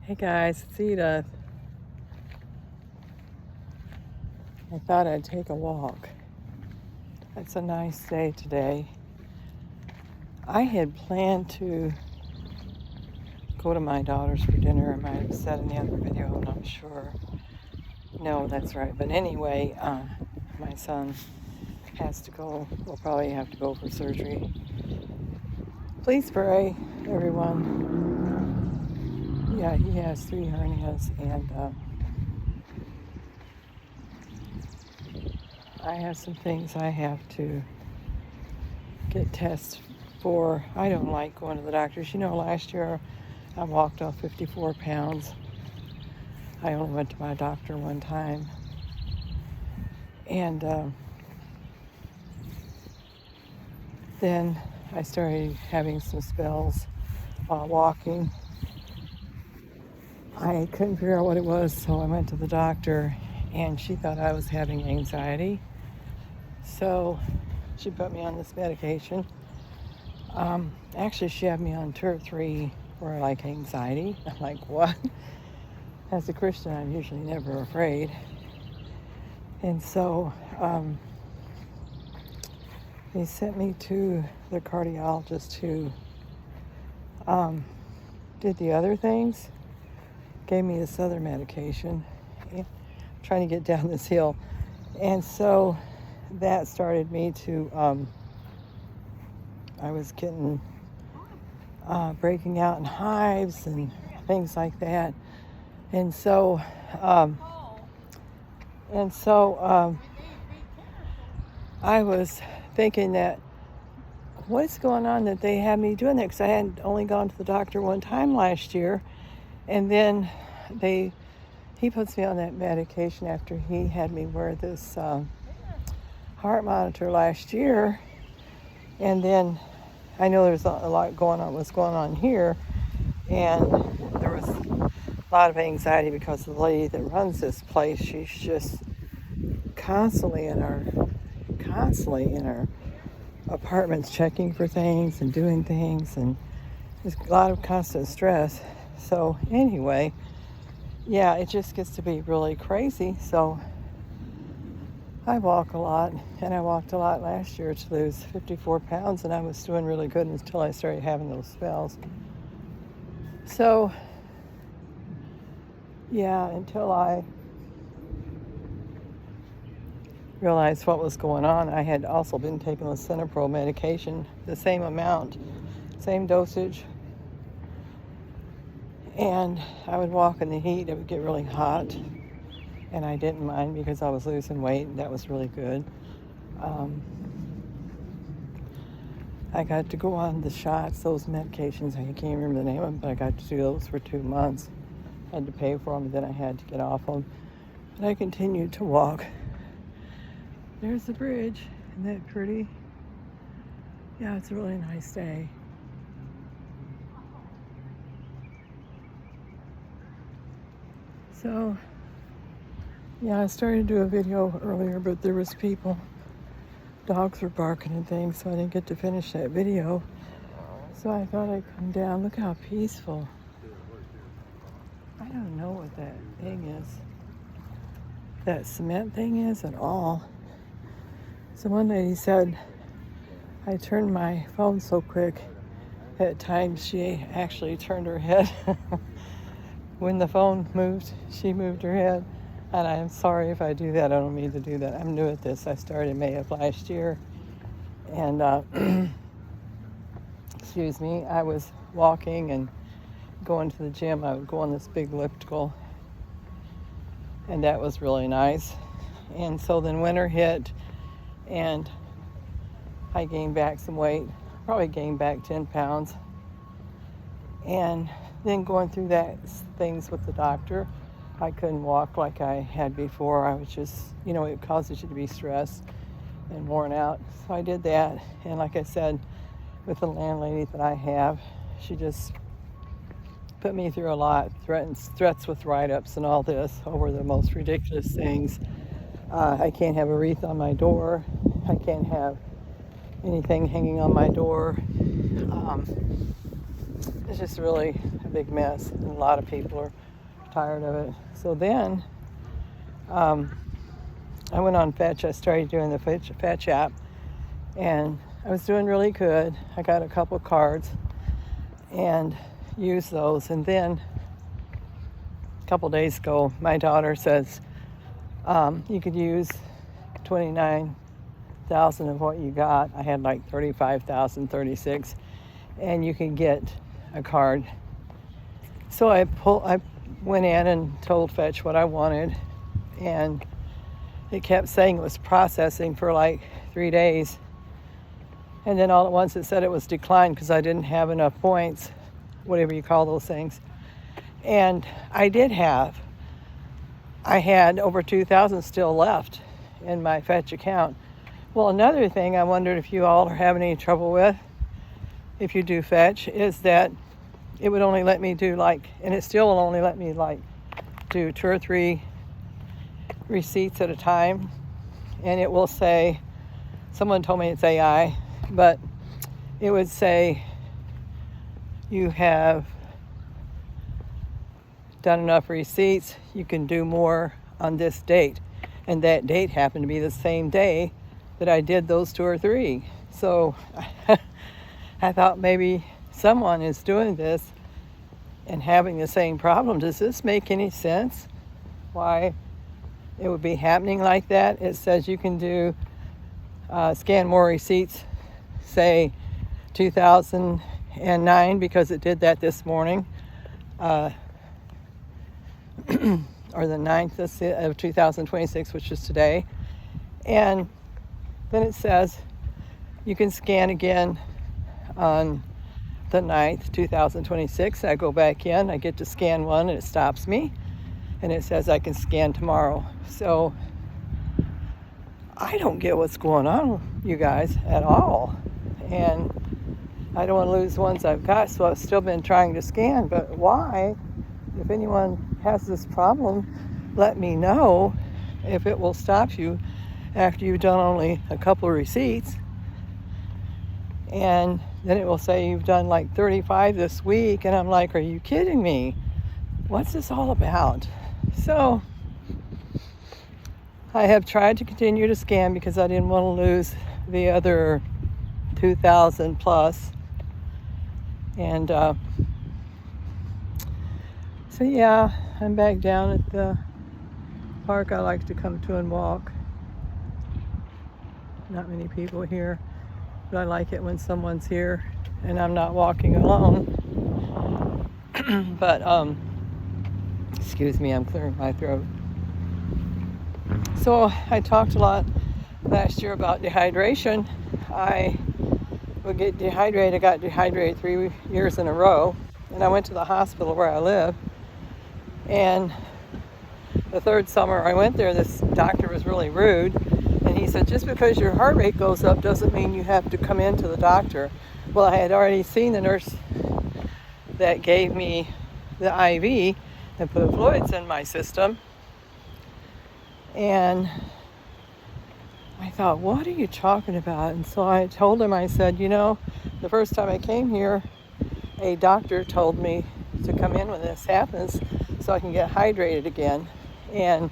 Hey guys, it's Edith. I thought I'd take a walk. It's a nice day today. I had planned to go to my daughter's for dinner. I might have said in the other video, I'm not sure. No, that's right. But anyway, my son has to go. We'll probably have to go for surgery. Please pray, everyone. Yeah, he has 3 hernias, and I have some things I have to get tests for. I don't like going to the doctors. You know, last year I walked off 54 pounds. I only went to my doctor one time. And then I started having some spells while walking. I couldn't figure out what it was, so I went to the doctor, and she thought I was having anxiety. So she put me on this medication. Actually, she had me on 2 or 3 for like anxiety. I'm like, what? As a Christian, I'm usually never afraid. And so they sent me to the cardiologist who did the other things, gave me this other medication, trying to get down this hill. And so that started me to, I was getting, breaking out in hives and things like that. And so, I was thinking that, what's going on that they had me doing that? Because I had only gone to the doctor one time last year. And then he puts me on that medication after he had me wear this heart monitor last year. And then I know there's a lot was going on here. And there was a lot of anxiety because the lady that runs this place, she's just constantly in our apartments checking for things and doing things, and there's a lot of constant stress. So anyway, yeah, it just gets to be really crazy. So I walk a lot, and I walked a lot last year to lose 54 pounds, and I was doing really good until I started having those spells. So yeah, until I realized what was going on, I had also been taking the Cinepro medication, the same amount, same dosage. And I would walk in the heat. It would get really hot, and I didn't mind because I was losing weight, and that was really good. I got to go on the shots, those medications. I can't remember the name of them, but I got to do those for 2 months. I had to pay for them, and then I had to get off them. But I continued to walk. There's the bridge. Isn't that pretty? Yeah, it's a really nice day. So, yeah, I started to do a video earlier, but there was people. Dogs were barking and things, so I didn't get to finish that video. So I thought I'd come down. Look how peaceful. I don't know what that thing is. That cement thing is at all. So one lady said, I turned my phone so quick, at times she actually turned her head. When the phone moved, she moved her head. And I'm sorry if I do that. I don't mean to do that. I'm new at this. I started May of last year. And, excuse me, I was walking and going to the gym. I would go on this big elliptical. And that was really nice. And so then winter hit, and I gained back some weight. Probably gained back 10 pounds. And then going through that things with the doctor, I couldn't walk like I had before. I was just, it causes you to be stressed and worn out. So I did that. And like I said, with the landlady that I have, she just put me through a lot, threats with write-ups and all this over the most ridiculous things. I can't have a wreath on my door. I can't have anything hanging on my door. was just really a big mess. And a lot of people are tired of it. So then I went on Fetch. I started doing the Fetch app, and I was doing really good. I got a couple cards and used those. And then a couple days ago, my daughter says you could use 29,000 of what you got. I had like 35,000, 36, and you can get a card. So I went in and told Fetch what I wanted, and it kept saying it was processing for like 3 days. And then all at once it said it was declined because I didn't have enough points, whatever you call those things. And I had over 2,000 still left in my Fetch account. Well, another thing I wondered if you all are having any trouble with, if you do Fetch, is that it would only let me do and it still will only let me do 2 or 3 receipts at a time. And it will say, someone told me it's AI, but it would say you have done enough receipts, you can do more on this date. And that date happened to be the same day that I did those 2 or 3. So I thought maybe someone is doing this and having the same problem. Does this make any sense? Why it would be happening like that? It says you can do scan more receipts, say 2009, because it did that this morning, or the 9th of 2026, which is today. And then it says you can scan again on the 9th, 2026. I go back in, I get to scan one, and it stops me, and it says I can scan tomorrow. So I don't get what's going on, you guys, at all. And I don't want to lose the ones I've got, so I've still been trying to scan. But why? If anyone has this problem, let me know if it will stop you after you've done only a couple of receipts. And then it will say you've done like 35 this week, and I'm like, are you kidding me? What's this all about? So I have tried to continue to scan because I didn't want to lose the other 2,000 plus. And so yeah, I'm back down at the park I like to come to and walk. Not many people here, but I like it when someone's here and I'm not walking alone. But excuse me, I'm clearing my throat. So I talked a lot last year about dehydration. I would get dehydrated. I got dehydrated 3 years in a row, and I went to the hospital where I live. And the 3rd summer I went there, this doctor was really rude, and he said, just because your heart rate goes up doesn't mean you have to come in to the doctor. Well, I had already seen the nurse that gave me the IV and put fluids in my system. And I thought, what are you talking about? And so I told him, I said, the first time I came here, a doctor told me to come in when this happens so I can get hydrated again. And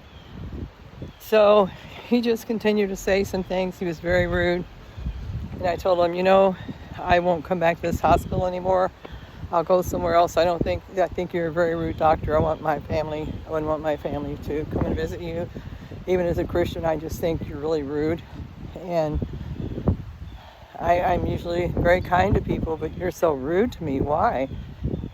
so he just continued to say some things. He was very rude. And I told him, I won't come back to this hospital anymore. I'll go somewhere else. I think you're a very rude doctor. I wouldn't want my family to come and visit you. Even as a Christian, I just think you're really rude. And I'm usually very kind to people, but you're so rude to me. Why?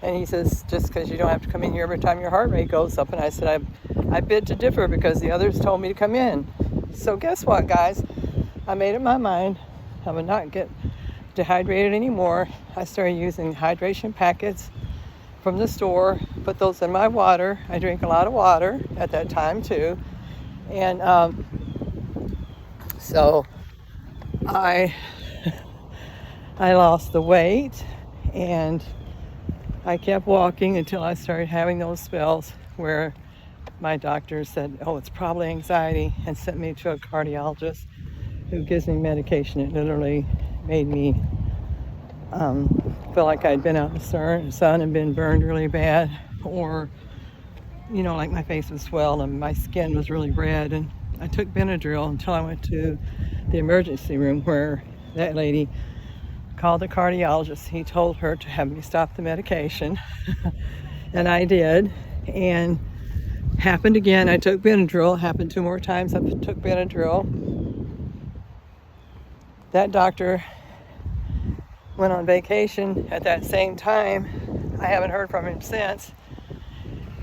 And he says, just because you don't have to come in here every time your heart rate goes up. And I said, I bid to differ because the others told me to come in. So guess what, guys? I made up my mind. I would not get dehydrated anymore. I started using hydration packets from the store, put those in my water. I drink a lot of water at that time too. And so I lost the weight, and I kept walking until I started having those spells where my doctor said, oh, it's probably anxiety, and sent me to a cardiologist who gives me medication. It literally made me felt like I'd been out in the sun and been burned really bad, or, you know, like my face was swelled and my skin was really red. And I took Benadryl until I went to the emergency room, where that lady called the cardiologist. He told her to have me stop the medication. And I did. And happened again. I took Benadryl. Happened 2 more times. I took Benadryl. That doctor went on vacation at that same time. I haven't heard from him since.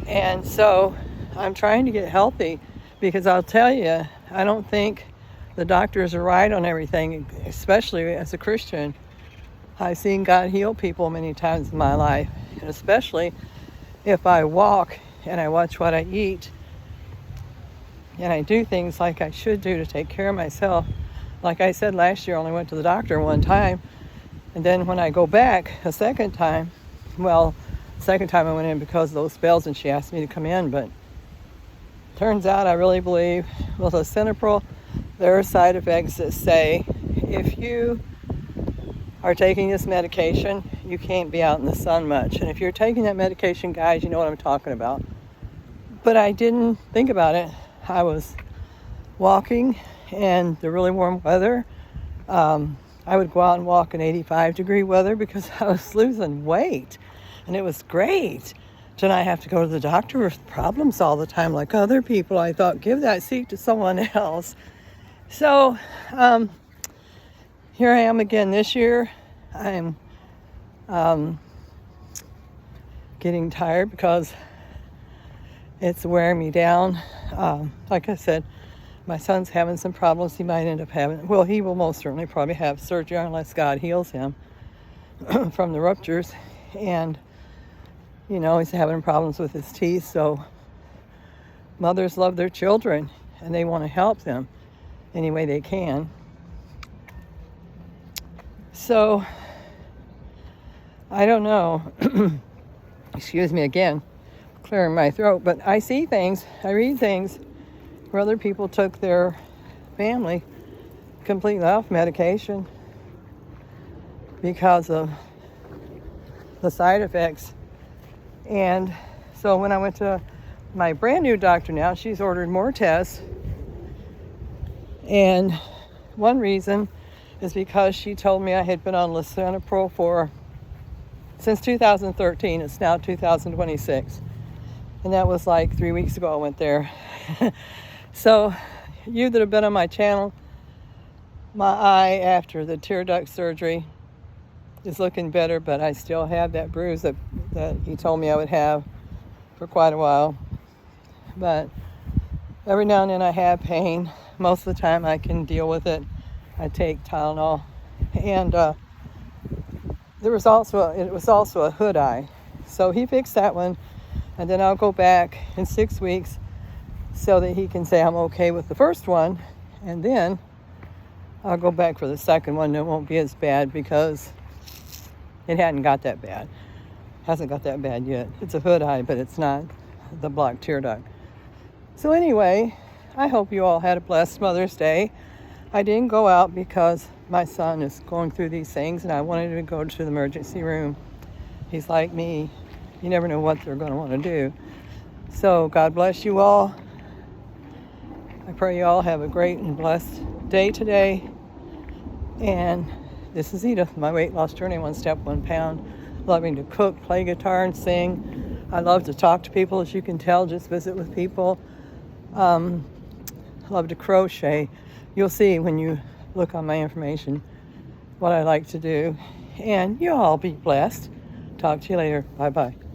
And so I'm trying to get healthy, because I'll tell you, I don't think the doctors are right on everything, especially as a Christian. I've seen God heal people many times in my life, and especially if I walk and I watch what I eat and I do things like I should do to take care of myself. Like I said, last year I only went to the doctor one time, and then when I go back a second time, well, second time I went in because of those spells and she asked me to come in, but turns out I really believe with lisinopril there are side effects that say if you are taking this medication, you can't be out in the sun much. And if you're taking that medication, guys, you know what I'm talking about. But I didn't think about it. I was walking in the really warm weather. I would go out and walk in 85-degree weather because I was losing weight. And it was great to not have to go to the doctor with problems all the time like other people. I thought, give that seat to someone else. So here I am again this year. I'm getting tired because it's wearing me down. Like I said, my son's having some problems. He might end up having, well, he will most certainly probably have surgery unless God heals him from the ruptures. And, you know, he's having problems with his teeth. So mothers love their children and they want to help them any way they can. So, I don't know. Excuse me again, clearing my throat. But I see things, I read things where other people took their family completely off medication because of the side effects. And so when I went to my brand new doctor now, she's ordered more tests. And one reason is because she told me I had been on lisinopril since 2013. It's now 2026. And that was like 3 weeks ago I went there. So you that have been on my channel, my eye after the tear duct surgery is looking better, but I still have that bruise that he told me I would have for quite a while. But every now and then I have pain. Most of the time I can deal with it. I take Tylenol. And it was also a hood eye. So he fixed that one, and then I'll go back in 6 weeks so that he can say I'm okay with the first one, and then I'll go back for the second one. It won't be as bad because it hadn't got that bad. Hasn't got that bad yet. It's a hood eye, but it's not the blocked tear duct. So anyway, I hope you all had a blessed Mother's Day. I didn't go out because my son is going through these things and I wanted to go to the emergency room. He's like me. You never know what they're going to want to do. So God bless you all. I pray you all have a great and blessed day today. And this is Edith, my weight loss journey, 1 step, 1 pound. Loving to cook, play guitar, and sing. I love to talk to people, as you can tell, just visit with people. Love to crochet. You'll see when you look on my information what I like to do. And you all be blessed. Talk to you later. Bye-bye.